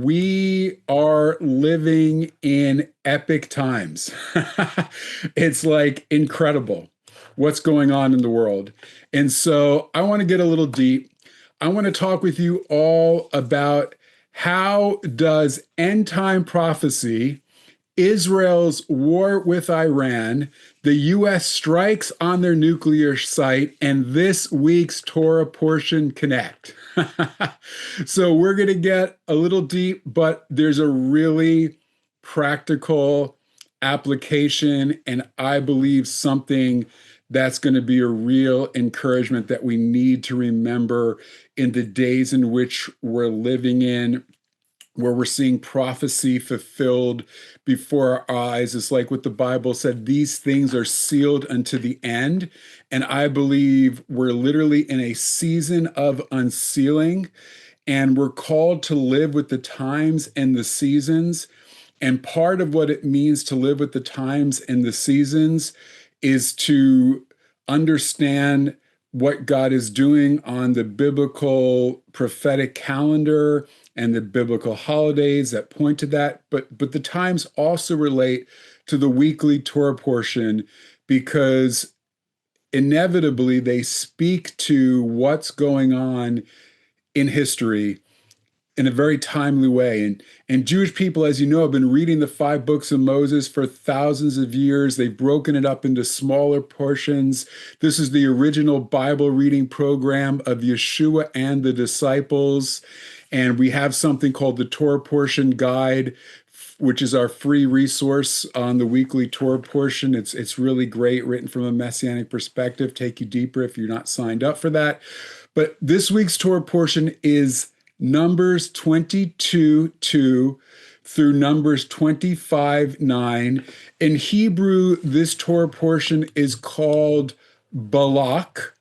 we are living in epic times. It's like incredible what's going on in the world. And so I want to get a little deep. I want to talk with you all about how does end time prophecy, Israel's war with Iran, the US strikes on their nuclear site, and this week's Torah Portion connect. So we're going to get a little deep, but there's a really practical application, and I believe something that's going to be a real encouragement that we need to remember in the days in which we're living in, where we're seeing prophecy fulfilled before our eyes. It's like what the Bible said, these things are sealed unto the end. And I believe we're literally in a season of unsealing, and we're called to live with the times and the seasons. And part of what it means to live with the times and the seasons is to understand what God is doing on the biblical prophetic calendar and the biblical holidays that point to that. But the times also relate to the weekly Torah portion, because inevitably they speak to what's going on in history in a very timely way. And Jewish people, as you know, have been reading the 5 books of Moses for thousands of years. They've broken it up into smaller portions. This is the original Bible reading program of Yeshua and the disciples. And we have something called the Torah Portion Guide, which is our free resource on the weekly Torah portion. It's really great, written from a Messianic perspective, take you deeper if you're not signed up for that. But this week's Torah portion is Numbers 22:2 through Numbers 25:9. In Hebrew, this Torah portion is called Balak,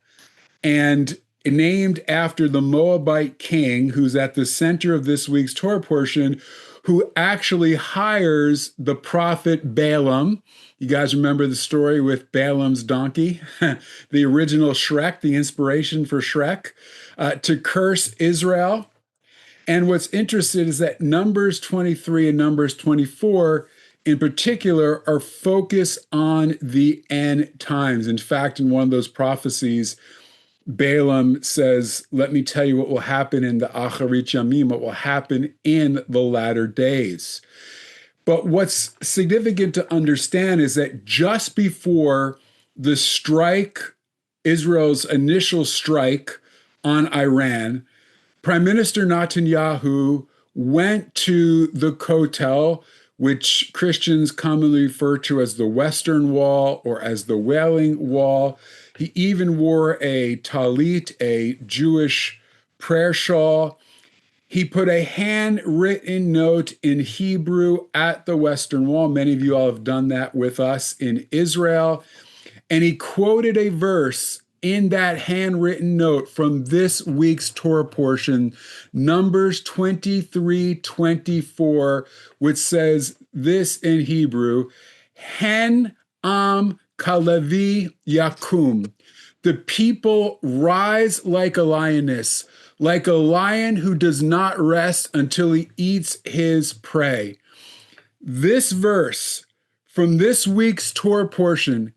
and named after the Moabite king who's at the center of this week's Torah portion, who actually hires the prophet Balaam. You guys remember the story with Balaam's donkey, the original Shrek, the inspiration for Shrek, to curse Israel. And what's interesting is that Numbers 23 and Numbers 24 in particular are focused on the end times. In fact, in one of those prophecies, Balaam says, let me tell you what will happen in the Acharit Yamim, what will happen in the latter days. But what's significant to understand is that just before the strike, Israel's initial strike on Iran, Prime Minister Netanyahu went to the Kotel, which Christians commonly refer to as the Western Wall or as the Wailing Wall. He even wore a talit, a Jewish prayer shawl. He put a handwritten note in Hebrew at the Western Wall. Many of you all have done that with us in Israel. And he quoted a verse in that handwritten note from this week's Torah portion, Numbers 23:24, which says this in Hebrew, Hen am kalevi yakum. The people rise like a lioness, like a lion who does not rest until he eats his prey. This verse from this week's Torah portion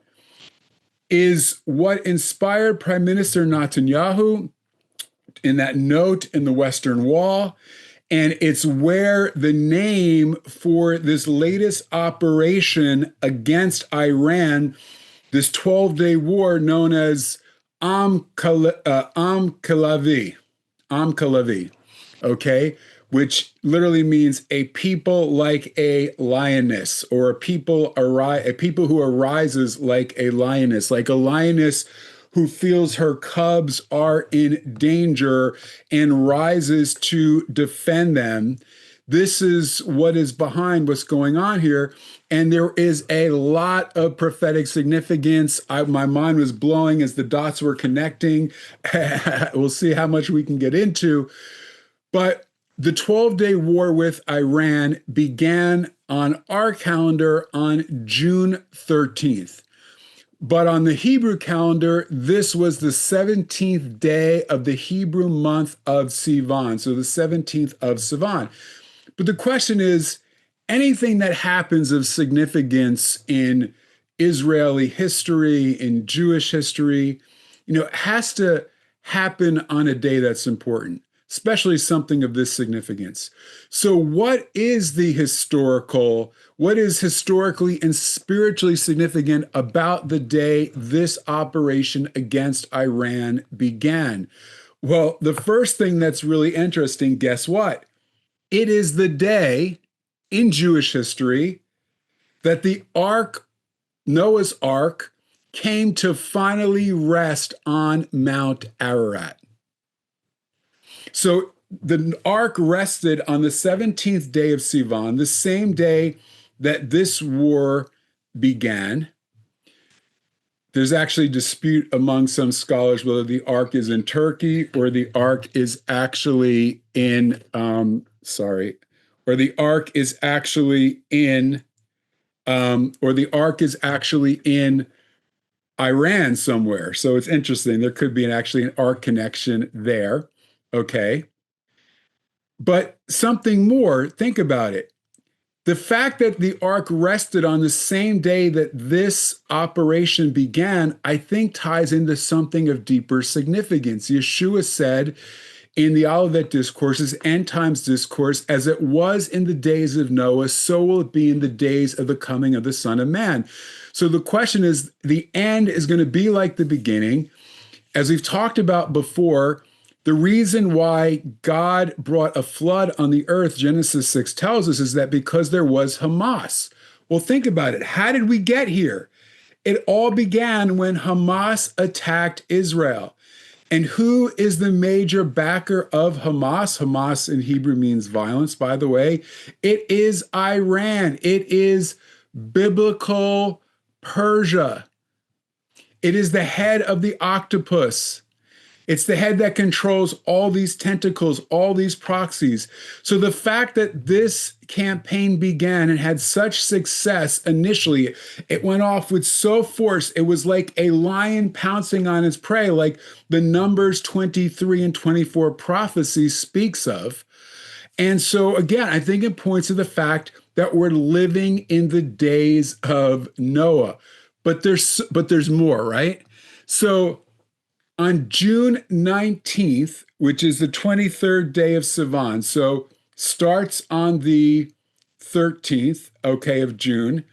is what inspired Prime Minister Netanyahu in that note in the Western Wall. And it's where the name for this latest operation against Iran, this 12-day war known as Am Kalavi, okay, which literally means a people like a lioness, or a people who arises like a lioness who feels her cubs are in danger and rises to defend them. This is what is behind what's going on here. And there is a lot of prophetic significance. My mind was blowing as the dots were connecting. We'll see how much we can get into. But the 12-day war with Iran began on our calendar on June 13th. But on the Hebrew calendar, this was the 17th day of the Hebrew month of Sivan, so the 17th of Sivan. But the question is, anything that happens of significance in Israeli history, in Jewish history, has to happen on a day that's important, especially something of this significance. So, what is historically and spiritually significant about the day this operation against Iran began? Well, the first thing that's really interesting, guess what? It is the day in Jewish history that the ark, Noah's ark, came to finally rest on Mount Ararat. So the ark rested on the 17th day of Sivan, the same day that this war began. There's actually dispute among some scholars whether the ark is in Turkey or the ark is actually in, or the ark is actually in, or the ark is actually in Iran somewhere. So it's interesting. There could be actually an ark connection there. Okay. But something more, think about it. The fact that the ark rested on the same day that this operation began, I think ties into something of deeper significance. Yeshua said in the Olivet Discourses, End Times Discourse, as it was in the days of Noah, so will it be in the days of the coming of the Son of Man. So the question is, the end is going to be like the beginning. As we've talked about before, the reason why God brought a flood on the earth, Genesis 6 tells us, is that because there was Hamas. Well, think about it. How did we get here? It all began when Hamas attacked Israel. And who is the major backer of Hamas? Hamas in Hebrew means violence, by the way. It is Iran. It is biblical Persia. It is the head of the octopus. It's the head that controls all these tentacles, all these proxies. So the fact that this campaign began and had such success initially, it went off with so force. It was like a lion pouncing on its prey, like the Numbers 23 and 24 prophecy speaks of. And so again, I think it points to the fact that we're living in the days of Noah. But there's more, right? So on June 19th, which is the 23rd day of Sivan, so starts on the 13th, okay, of June,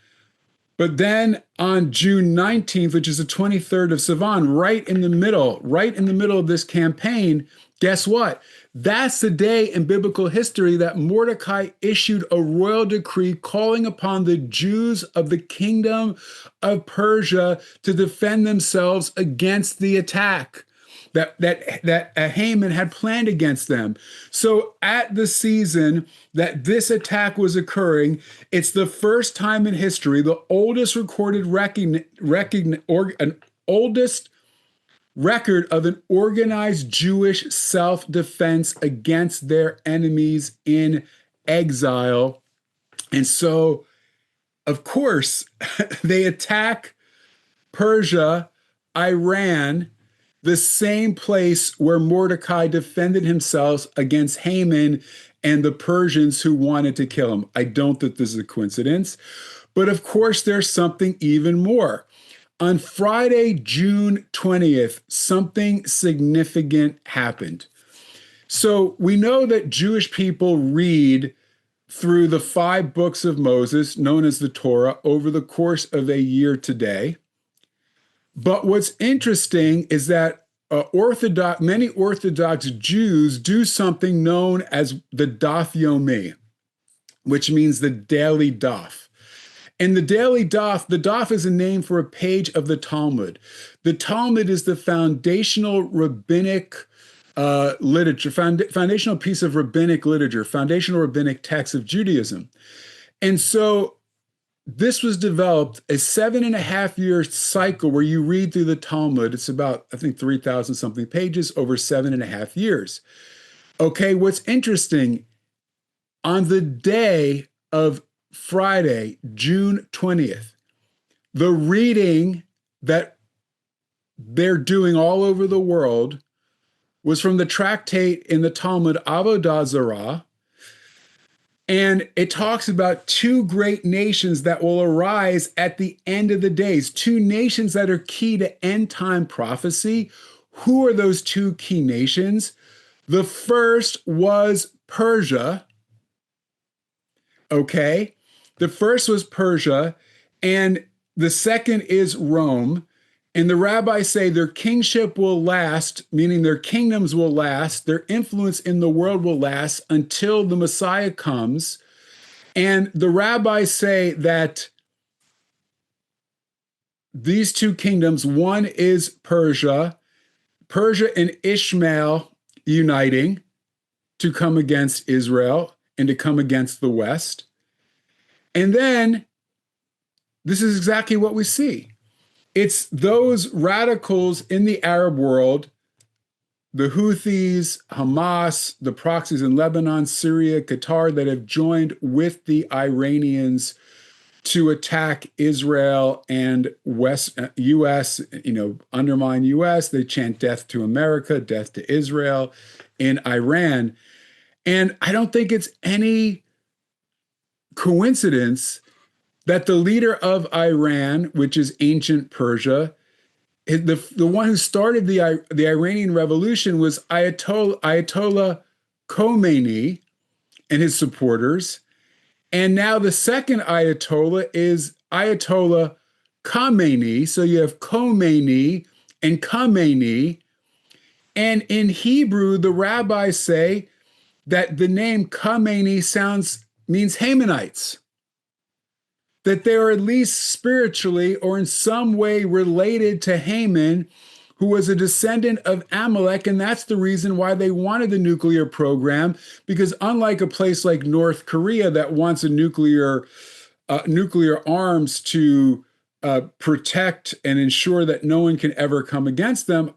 but then on June 19th, which is the 23rd of Sivan, right in the middle of this campaign, guess what? That's the day in biblical history that Mordecai issued a royal decree calling upon the Jews of the kingdom of Persia to defend themselves against the attack that Haman had planned against them. So at the season that this attack was occurring, it's the first time in history, the oldest recorded oldest record of an organized Jewish self-defense against their enemies in exile. And so, of course, they attack Persia, Iran, the same place where Mordecai defended himself against Haman and the Persians who wanted to kill him. I don't think this is a coincidence. But of course, there's something even more. On Friday, June 20th, something significant happened. So we know that Jewish people read through the 5 books of Moses, known as the Torah, over the course of a year today. But what's interesting is that many Orthodox Jews do something known as the Daf Yomi, which means the daily daf. And the daf is a name for a page of the Talmud. The Talmud is the foundational rabbinic literature, foundational piece of rabbinic literature, foundational rabbinic text of Judaism. And so this was developed a 7.5-year cycle where you read through the Talmud. It's about, I think, 3,000 something pages over 7.5 years. Okay, what's interesting, on the day of Friday, June 20th, the reading that they're doing all over the world was from the tractate in the Talmud, Avodah Zarah, And it talks about two great nations that will arise at the end of the days, two nations that are key to end time prophecy. Who are those two key nations? The first was Persia. Okay. The first was Persia, and the second is Rome. And the rabbis say their kingship will last, meaning their kingdoms will last, their influence in the world will last until the Messiah comes. And the rabbis say that these two kingdoms, one is Persia, Persia and Ishmael uniting to come against Israel and to come against the West. And then this is exactly what we see. It's those radicals in the Arab world, the Houthis, Hamas, the proxies in Lebanon, Syria, Qatar, that have joined with the Iranians to attack Israel and West US, undermine US. They chant death to America, death to Israel in Iran. And I don't think it's any coincidence that the leader of Iran, which is ancient Persia, the one who started the Iranian Revolution was Ayatollah Khomeini and his supporters. And now the second Ayatollah is Ayatollah Khamenei. So you have Khomeini and Khamenei. And in Hebrew, the rabbis say that the name Khamenei means Hamanites, that they are at least spiritually or in some way related to Haman, who was a descendant of Amalek. And that's the reason why they wanted the nuclear program, because unlike a place like North Korea that wants a nuclear arms to protect and ensure that no one can ever come against them,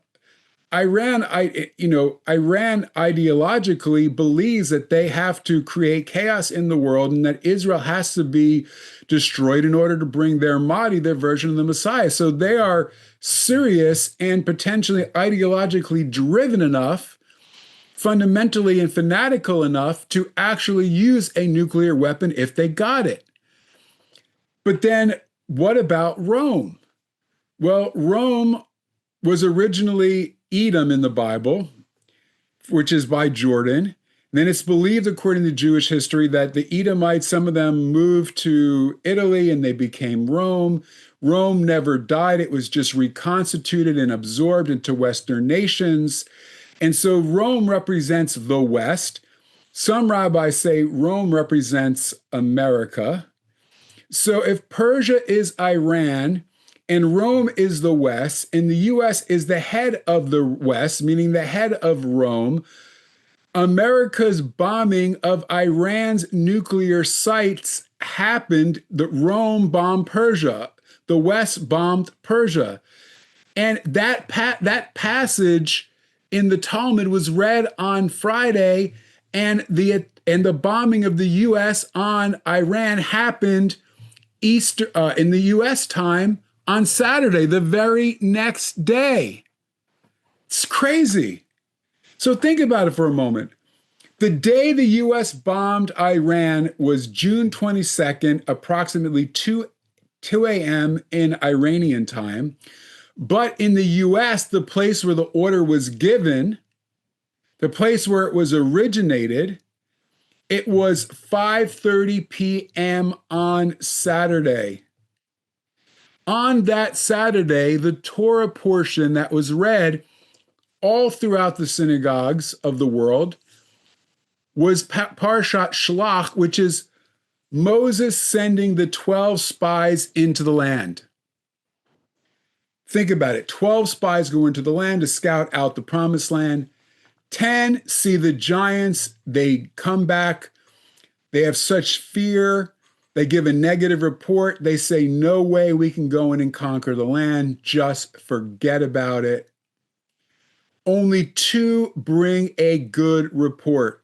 Iran ideologically believes that they have to create chaos in the world and that Israel has to be destroyed in order to bring their Mahdi, their version of the Messiah. So they are serious and potentially ideologically driven enough, fundamentally and fanatical enough to actually use a nuclear weapon if they got it. But then what about Rome? Well, Rome was originally Edom in the Bible, which is by Jordan. And then it's believed, according to Jewish history, that the Edomites, some of them moved to Italy and they became Rome. Rome never died. It was just reconstituted and absorbed into Western nations. And so Rome represents the West. Some rabbis say Rome represents America. So if Persia is Iran, and Rome is the West, and the US is the head of the West, meaning the head of Rome, America's bombing of Iran's nuclear sites happened. That Rome bombed Persia. The West bombed Persia. And that passage in the Talmud was read on Friday, and the bombing of the US on Iran happened in the US time on Saturday, the very next day. It's crazy. So think about it for a moment. The day the US bombed Iran was June 22nd, approximately 2 a.m. in Iranian time. But in the US, the place where the order was given, the place where it was originated, it was 5:30 p.m. on Saturday. On that Saturday, the Torah portion that was read all throughout the synagogues of the world was Parshat Shlach, which is Moses sending the 12 spies into the land. Think about it. 12 spies go into the land to scout out the promised land. 10 see the giants. They come back. They have such fear. They give a negative report. They say, no way we can go in and conquer the land. Just forget about it. Only 2 bring a good report.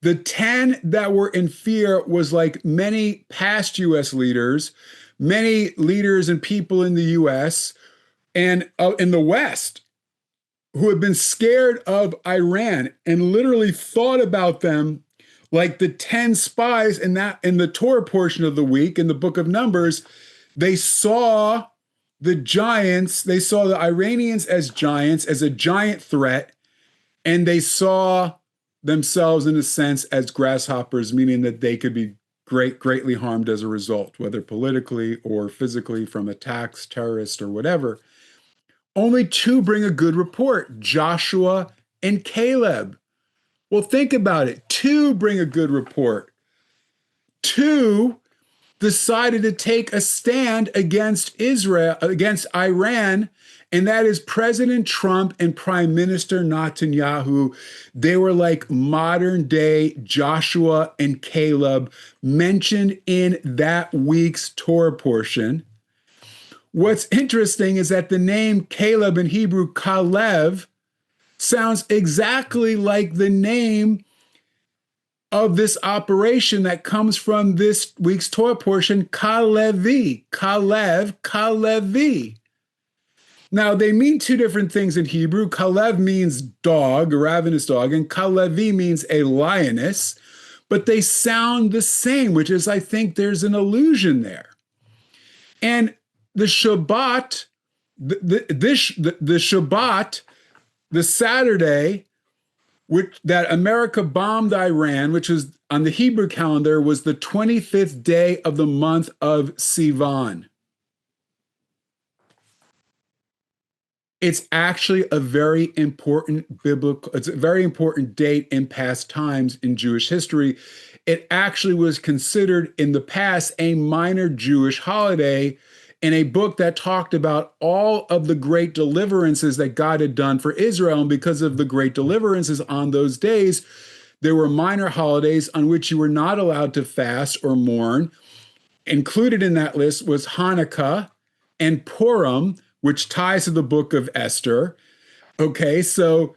The 10 that were in fear was like many past U.S. leaders, many leaders and people in the U.S. and in the West who had been scared of Iran and literally thought about them Like the 10 spies in the Torah portion of the week in the book of Numbers, they saw the giants, they saw the Iranians as giants, as a giant threat, and they saw themselves in a sense as grasshoppers, meaning that they could be greatly harmed as a result, whether politically or physically from attacks, terrorists, or whatever. Only two bring a good report, Joshua and Caleb. Well, think about it. Two bring a good report. Two decided to take a stand against Israel, against Iran, and that is President Trump and Prime Minister Netanyahu. They were like modern day Joshua and Caleb mentioned in that week's Torah portion. What's interesting is that the name Caleb in Hebrew, Kalev, sounds exactly like the name of this operation that comes from this week's Torah portion, Kalevi, Kalev, Kalevi. Now, they mean two different things in Hebrew. Kalev means dog, a ravenous dog, and Kalevi means a lioness, but they sound the same, which is, I think there's an illusion there. And the Shabbat, the Shabbat, the Saturday, which that America bombed Iran, which was on the Hebrew calendar, was the 25th day of the month of Sivan. It's actually a very important it's a very important date in past times in Jewish history. It actually was considered in the past a minor Jewish holiday in a book that talked about all of the great deliverances that God had done for Israel. And because of the great deliverances on those days, there were minor holidays on which you were not allowed to fast or mourn. Included in that list was Hanukkah and Purim, which ties to the book of Esther. Okay, so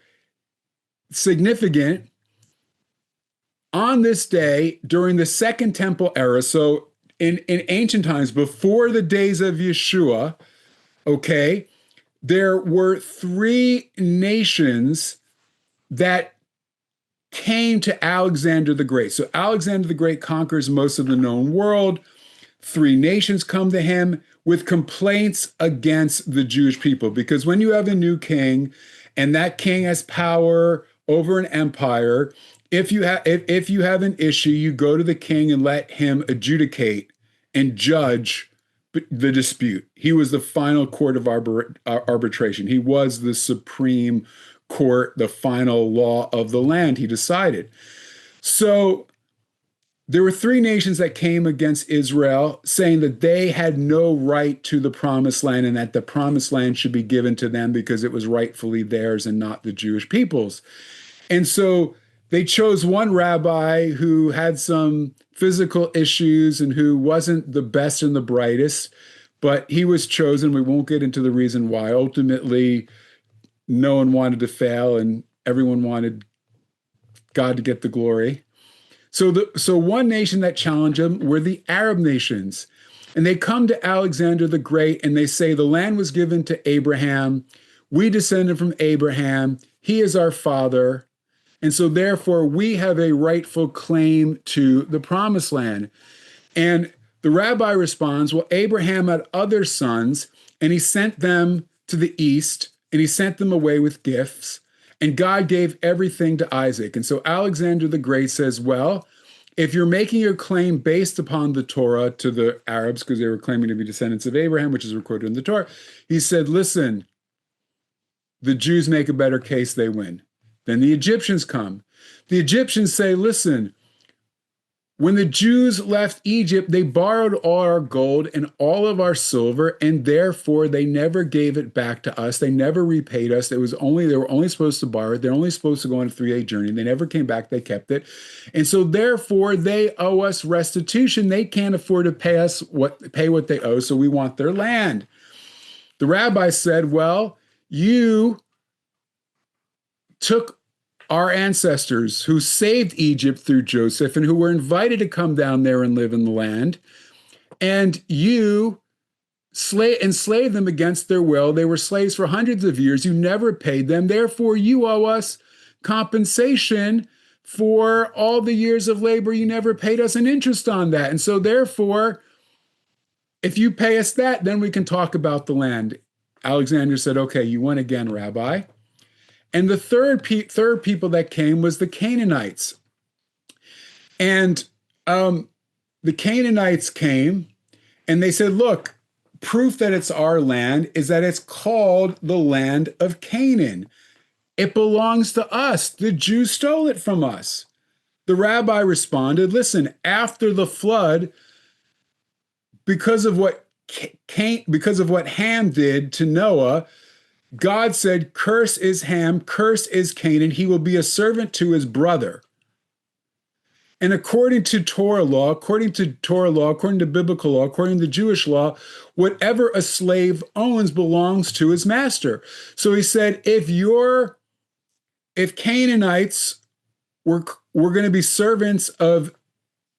significant. On this day, during the Second Temple era, so in ancient times, before the days of Yeshua, okay, there were three nations that came to Alexander the Great. So Alexander the Great conquers most of the known world. Three nations come to him with complaints against the Jewish people, because when you have a new king and that king has power over an empire, if you have an issue, you go to the king and let him adjudicate and judge the dispute. He was the final court of arbitration. He was the supreme court, the final law of the land, he decided. So there were three nations that came against Israel, saying that they had no right to the promised land and that the promised land should be given to them because it was rightfully theirs and not the Jewish people's. And so they chose one rabbi who had some physical issues and who wasn't the best and the brightest, but he was chosen. We won't get into the reason why. Ultimately, no one wanted to fail and everyone wanted God to get the glory. So one nation that challenged him were the Arab nations. And they come to Alexander the Great and they say, the land was given to Abraham. We descended from Abraham. He is our father. And so therefore we have a rightful claim to the promised land. And the rabbi responds, well, Abraham had other sons and he sent them to the east and he sent them away with gifts. And God gave everything to Isaac. And so Alexander the Great says, well, if you're making your claim based upon the Torah to the Arabs, because they were claiming to be descendants of Abraham, which is recorded in the Torah, he said, listen, the Jews make a better case, they win. Then the Egyptians come. The Egyptians say, listen, when the Jews left Egypt, they borrowed all our gold and all of our silver, and therefore they never gave it back to us. They never repaid us. They were only supposed to borrow it. They're only supposed to go on a 3-day journey. They never came back. They kept it. And so therefore they owe us restitution. They can't afford to pay what they owe, so we want their land. The rabbi said, well, you took our ancestors who saved Egypt through Joseph and who were invited to come down there and live in the land, and you enslaved them against their will. They were slaves for hundreds of years. You never paid them. Therefore, you owe us compensation for all the years of labor, you never paid us an interest on that. And so therefore, if you pay us that, then we can talk about the land. Alexander said, okay, you won again, Rabbi. And the third people that came was the Canaanites. And the Canaanites came and they said, look, proof that it's our land is that it's called the land of Canaan. It belongs to us. The Jews stole it from us. The rabbi responded, listen, after the flood, because of what Ham did to Noah, God said, curse is Ham, curse is Canaan. He will be a servant to his brother. And according to Torah law, according to biblical law, according to Jewish law, whatever a slave owns belongs to his master. So he said, if Canaanites were going to be servants of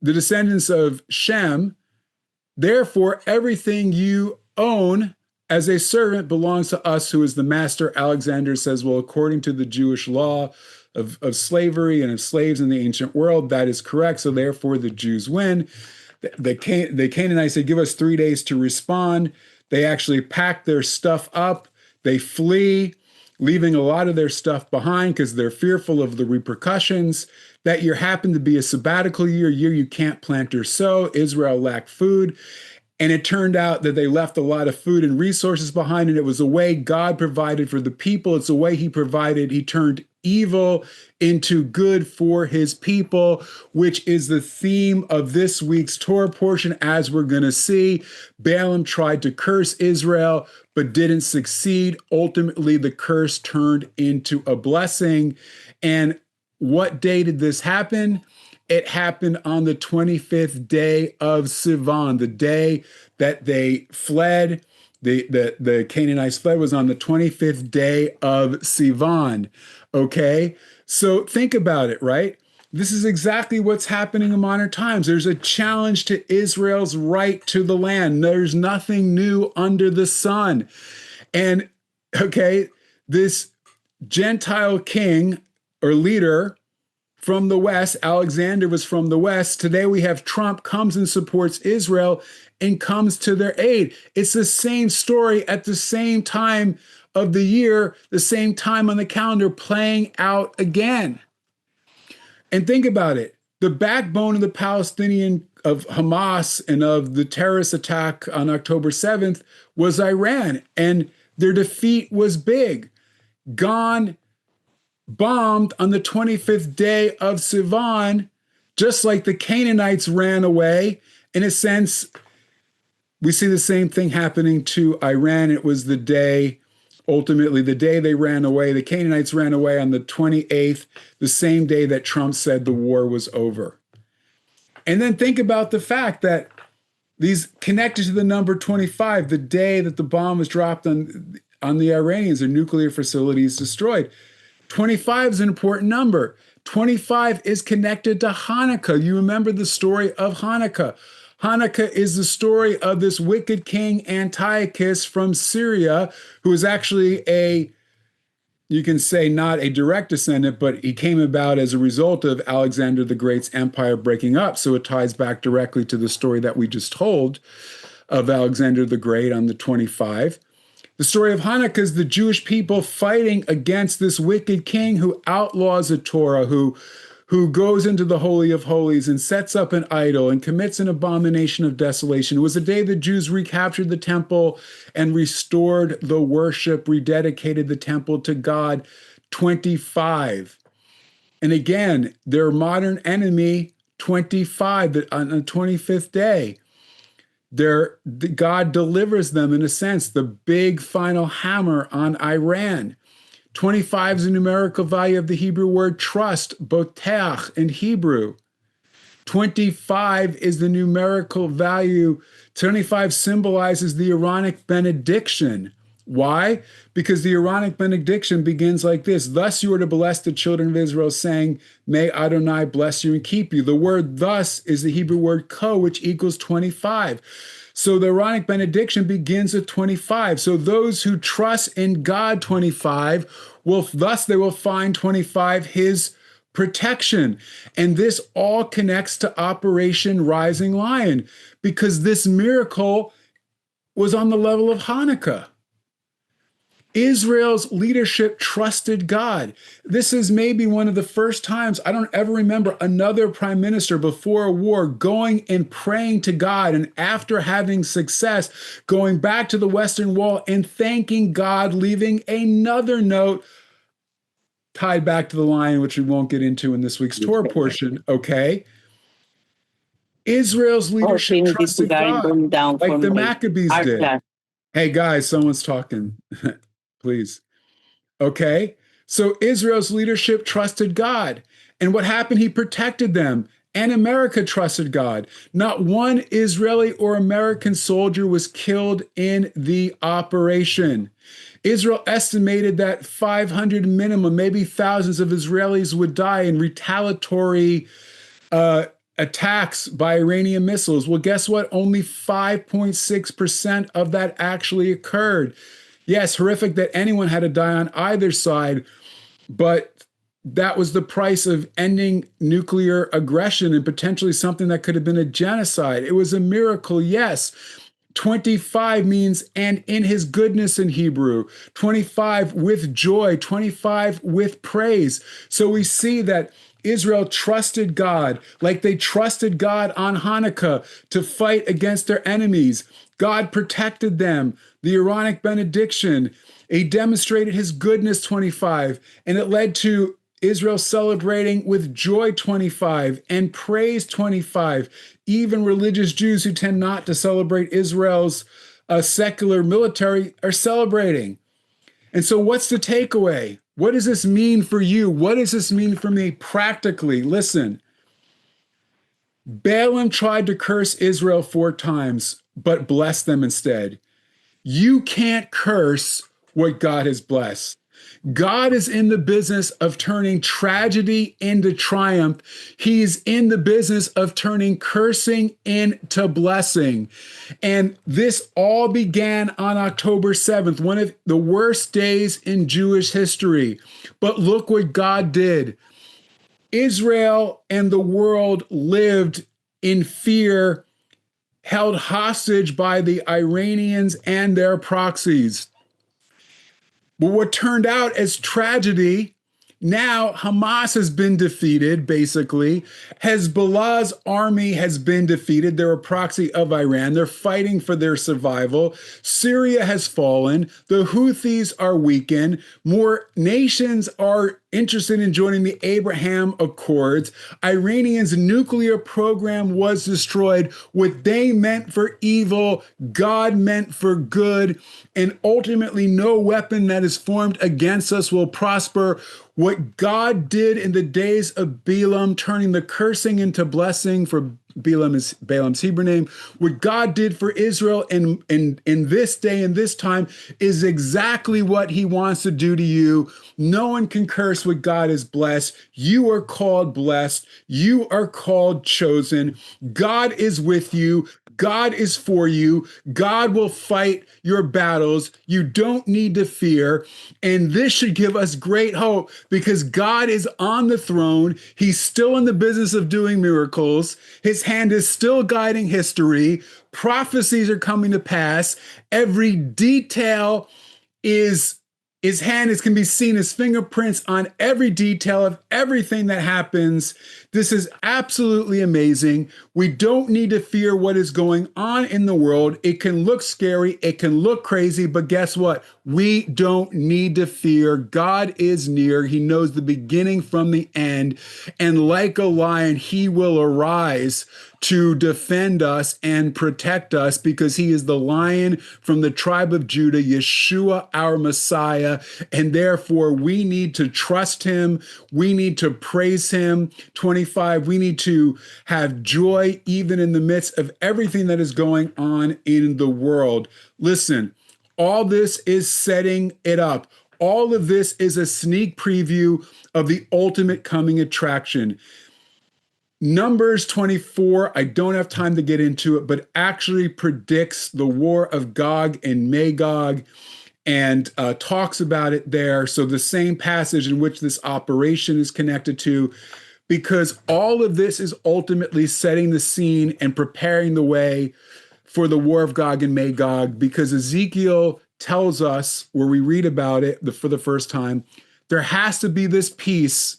the descendants of Shem, therefore everything you own as a servant belongs to us, who is the master. Alexander says, well, according to the Jewish law of slavery and of slaves in the ancient world, that is correct. So therefore the Jews win. The Canaanites, they give us 3 days to respond. They actually pack their stuff up. They flee, leaving a lot of their stuff behind because they're fearful of the repercussions. That year happened to be a sabbatical year you can't plant or sow. Israel lacked food. And it turned out that they left a lot of food and resources behind, and it was a way God provided for the people. It's a way he provided. He turned evil into good for his people, which is the theme of this week's Torah portion. As we're going to see, Balaam tried to curse Israel, but didn't succeed. Ultimately, the curse turned into a blessing. And what day did this happen? It happened on the 25th day of Sivan, the day that they fled. The Canaanites fled was on the 25th day of Sivan. Okay, so think about it, right? This is exactly what's happening in modern times. There's a challenge to Israel's right to the land. There's nothing new under the sun. And okay, this Gentile king or leader from the West, Alexander was from the West. Today we have Trump comes and supports Israel and comes to their aid. It's the same story at the same time of the year, the same time on the calendar, playing out again. And think about it. The backbone of the Palestinian, of Hamas and of the terrorist attack on October 7th was Iran. And their defeat was big. Gone, bombed on the 25th day of Sivan, just like the Canaanites ran away. In a sense, we see the same thing happening to Iran. It was the day, ultimately, the day they ran away. The Canaanites ran away on the 28th, the same day that Trump said the war was over. And then think about the fact that these connected to the number 25, the day that the bomb was dropped on the Iranians, their nuclear facilities destroyed. 25 is an important number. 25 is connected to Hanukkah. You remember the story of Hanukkah. Hanukkah is the story of this wicked king Antiochus from Syria, who is actually you can say not a direct descendant, but he came about as a result of Alexander the Great's empire breaking up. So it ties back directly to the story that we just told of Alexander the Great on the 25. The story of Hanukkah is the Jewish people fighting against this wicked king who outlaws the Torah, who goes into the Holy of Holies and sets up an idol and commits an abomination of desolation. It was the day the Jews recaptured the temple and restored the worship, rededicated the temple to God. 25. And again, their modern enemy, 25, on the 25th day. God delivers them, in a sense, the big final hammer on Iran. 25 is the numerical value of the Hebrew word trust, boteach in Hebrew. 25 is the numerical value. 25 symbolizes the Aaronic benediction. Why? Because the Aaronic benediction begins like this. Thus you are to bless the children of Israel, saying, may Adonai bless you and keep you. The word thus is the Hebrew word ko, which equals 25. So the Aaronic benediction begins at 25. So those who trust in God, 25, they will find 25, his protection. And this all connects to Operation Rising Lion because this miracle was on the level of Hanukkah. Israel's leadership trusted God. This is maybe one of the first times I don't ever remember another prime minister before a war going and praying to God, and after having success, going back to the Western Wall and thanking God, leaving another note tied back to the lion, which we won't get into in this week's Torah portion. Okay. Israel's leadership trusted God, like the Maccabees did. Hey guys, someone's talking. Please. Okay. So Israel's leadership trusted God. And what happened? He protected them. And America trusted God. Not one Israeli or American soldier was killed in the operation. Israel estimated that 500 minimum, maybe thousands of Israelis would die in retaliatory attacks by Iranian missiles. Well, guess what? Only 5.6% of that actually occurred. Yes, horrific that anyone had to die on either side, but that was the price of ending nuclear aggression and potentially something that could have been a genocide. It was a miracle, yes. 25 means and in his goodness in Hebrew, 25 with joy, 25 with praise. So we see that Israel trusted God like they trusted God on Hanukkah to fight against their enemies. God protected them. The Aaronic benediction, he demonstrated his goodness 25, and it led to Israel celebrating with joy 25 and praise 25. Even religious Jews who tend not to celebrate Israel's secular military are celebrating. And so what's the takeaway? What does this mean for you? What does this mean for me practically? Listen, Balaam tried to curse Israel 4 times, but blessed them instead. You can't curse what God has blessed. God is in the business of turning tragedy into triumph. He's in the business of turning cursing into blessing. And this all began on October 7th, one of the worst days in Jewish history. But look what God did. Israel and the world lived in fear, held hostage by the Iranians and their proxies. But what turned out as tragedy, now Hamas has been defeated, basically. Hezbollah's army has been defeated. They're a proxy of Iran. They're fighting for their survival. Syria has fallen. The Houthis are weakened. More nations are interested in joining the Abraham Accords. Iranians' nuclear program was destroyed. What they meant for evil, God meant for good. And ultimately, no weapon that is formed against us will prosper. What God did in the days of Balaam, turning the cursing into blessing, for Balaam is Balaam's Hebrew name, what God did for Israel in this day and this time is exactly what he wants to do to you. No one can curse what God has blessed. You are called blessed. You are called chosen. God is with you. God is for you. God will fight your battles. You don't need to fear. And this should give us great hope because God is on the throne. He's still in the business of doing miracles. His hand is still guiding history. Prophecies are coming to pass. Every detail is his hand can be seen as fingerprints on every detail of everything that happens. This is absolutely amazing. We don't need to fear what is going on in the world. It can look scary. It can look crazy, but guess what? We don't need to fear. God is near. He knows the beginning from the end. And like a lion, he will arise to defend us and protect us because he is the lion from the tribe of Judah, Yeshua, our Messiah. And therefore, we need to trust him. We need to praise him. 25, we need to have joy even in the midst of everything that is going on in the world. Listen, all this is setting it up. All of this is a sneak preview of the ultimate coming attraction. Numbers 24, I don't have time to get into it, but actually predicts the war of Gog and Magog. and talks about it there. So the same passage in which this operation is connected to, because all of this is ultimately setting the scene and preparing the way for the war of Gog and Magog, because Ezekiel tells us, where we read about it for the first time, there has to be this peace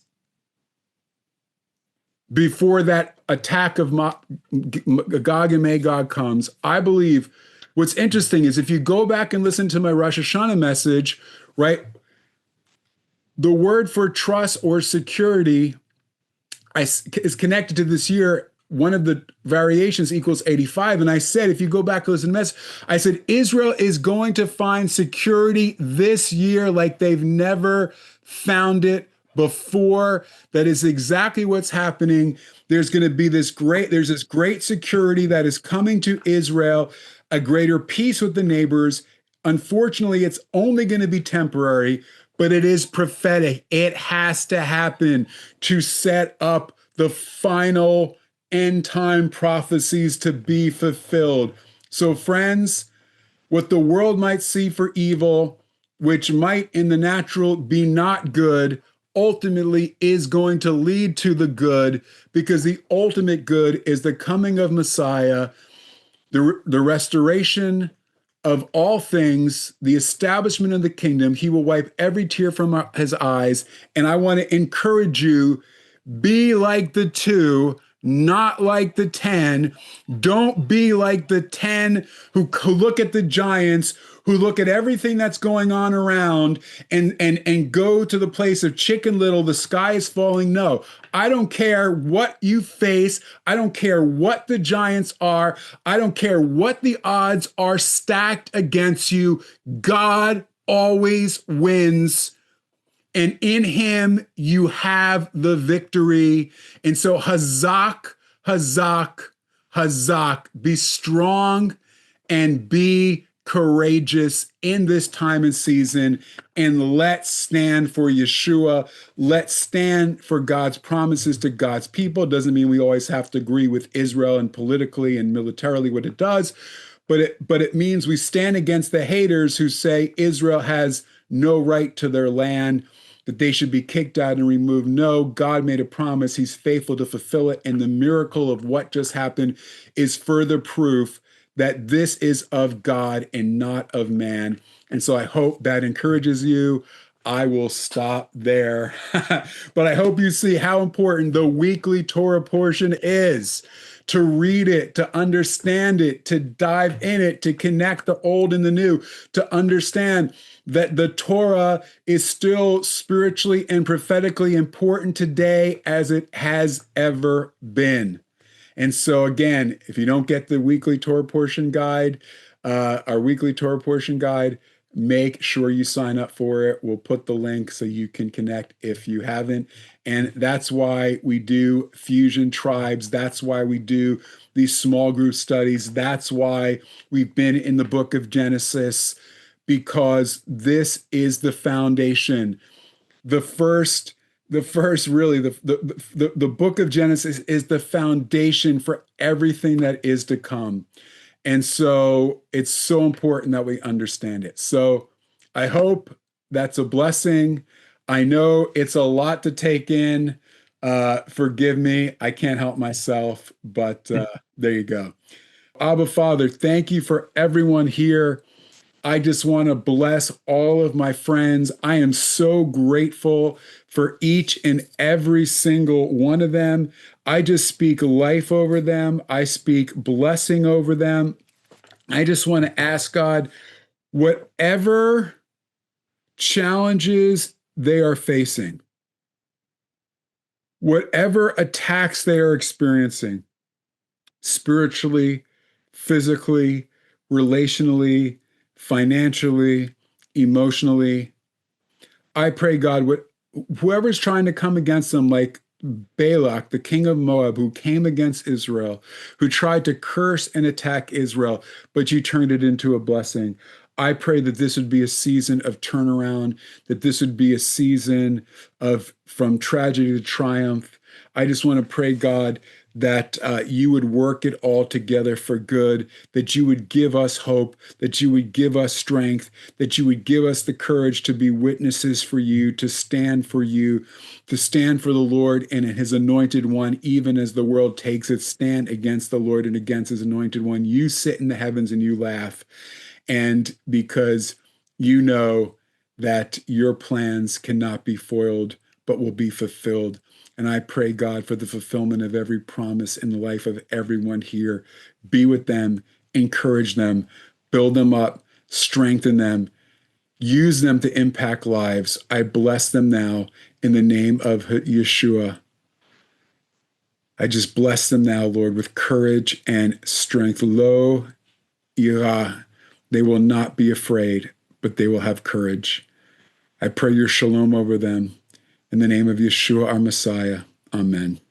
before that attack of Gog and Magog comes. I believe what's interesting is if you go back and listen to my Rosh Hashanah message, right, the word for trust or security is connected to this year. One of the variations equals 85. And I said, if you go back and listen to the message, I said, Israel is going to find security this year like they've never found it before. That is exactly what's happening. There's going to be this great security that is coming to Israel, a greater peace with the neighbors. Unfortunately, it's only going to be temporary, but it is prophetic. It has to happen to set up the final end time prophecies to be fulfilled. So, friends, what the world might see for evil, which might in the natural be not good, ultimately is going to lead to the good, because the ultimate good is the coming of Messiah, the restoration of all things, the establishment of the kingdom. He will wipe every tear from his eyes. And I want to encourage you, be like the two, not like the 10. Don't be like the 10 who look at the giants, who look at everything that's going on around and go to the place of Chicken Little, the sky is falling. No, I don't care what you face. I don't care what the giants are. I don't care what the odds are stacked against you. God always wins. And in him, you have the victory. And so, hazak, hazak, hazak, be strong and be courageous in this time and season. And let's stand for Yeshua. Let's stand for God's promises to God's people. Doesn't mean we always have to agree with Israel and politically and militarily what it does, but it means we stand against the haters who say Israel has no right to their land, that they should be kicked out and removed. No, God made a promise. He's faithful to fulfill it. And the miracle of what just happened is further proof that this is of God and not of man. And so I hope that encourages you. I will stop there. But I hope you see how important the weekly Torah portion is. To read it, to understand it, to dive in it, to connect the old and the new, to understand that the Torah is still spiritually and prophetically important today as it has ever been. And so again, if you don't get the weekly Torah portion guide, our weekly Torah portion guide, make sure you sign up for it. We'll put the link so you can connect if you haven't. And that's why we do fusion tribes. That's why we do these small group studies. That's why we've been in the book of Genesis, because this is the foundation. The book of Genesis is the foundation for everything that is to come. And so it's so important that we understand it. So I hope that's a blessing. I know it's a lot to take in. Forgive me, I can't help myself, but there you go. Abba Father, thank you for everyone here. I just want to bless all of my friends. I am so grateful for each and every single one of them. I just speak life over them. I speak blessing over them. I just want to ask God, whatever challenges they are facing, whatever attacks they are experiencing, spiritually, physically, relationally, financially, emotionally, I pray, God, whoever's trying to come against them, like Balak, the king of Moab, who came against Israel, who tried to curse and attack Israel, but you turned it into a blessing. I pray that this would be a season of turnaround, that this would be a season of from tragedy to triumph. I just want to pray, God, that you would work it all together for good, that you would give us hope, that you would give us strength, that you would give us the courage to be witnesses for you, to stand for the Lord and his anointed one, even as the world takes its stand against the Lord and against his anointed one. You sit in the heavens and you laugh. And because you know that your plans cannot be foiled, but will be fulfilled. And I pray, God, for the fulfillment of every promise in the life of everyone here. Be with them, encourage them, build them up, strengthen them, use them to impact lives. I bless them now in the name of Yeshua. I just bless them now, Lord, with courage and strength. Lo ira. They will not be afraid, but they will have courage. I pray your shalom over them. In the name of Yeshua, our Messiah. Amen.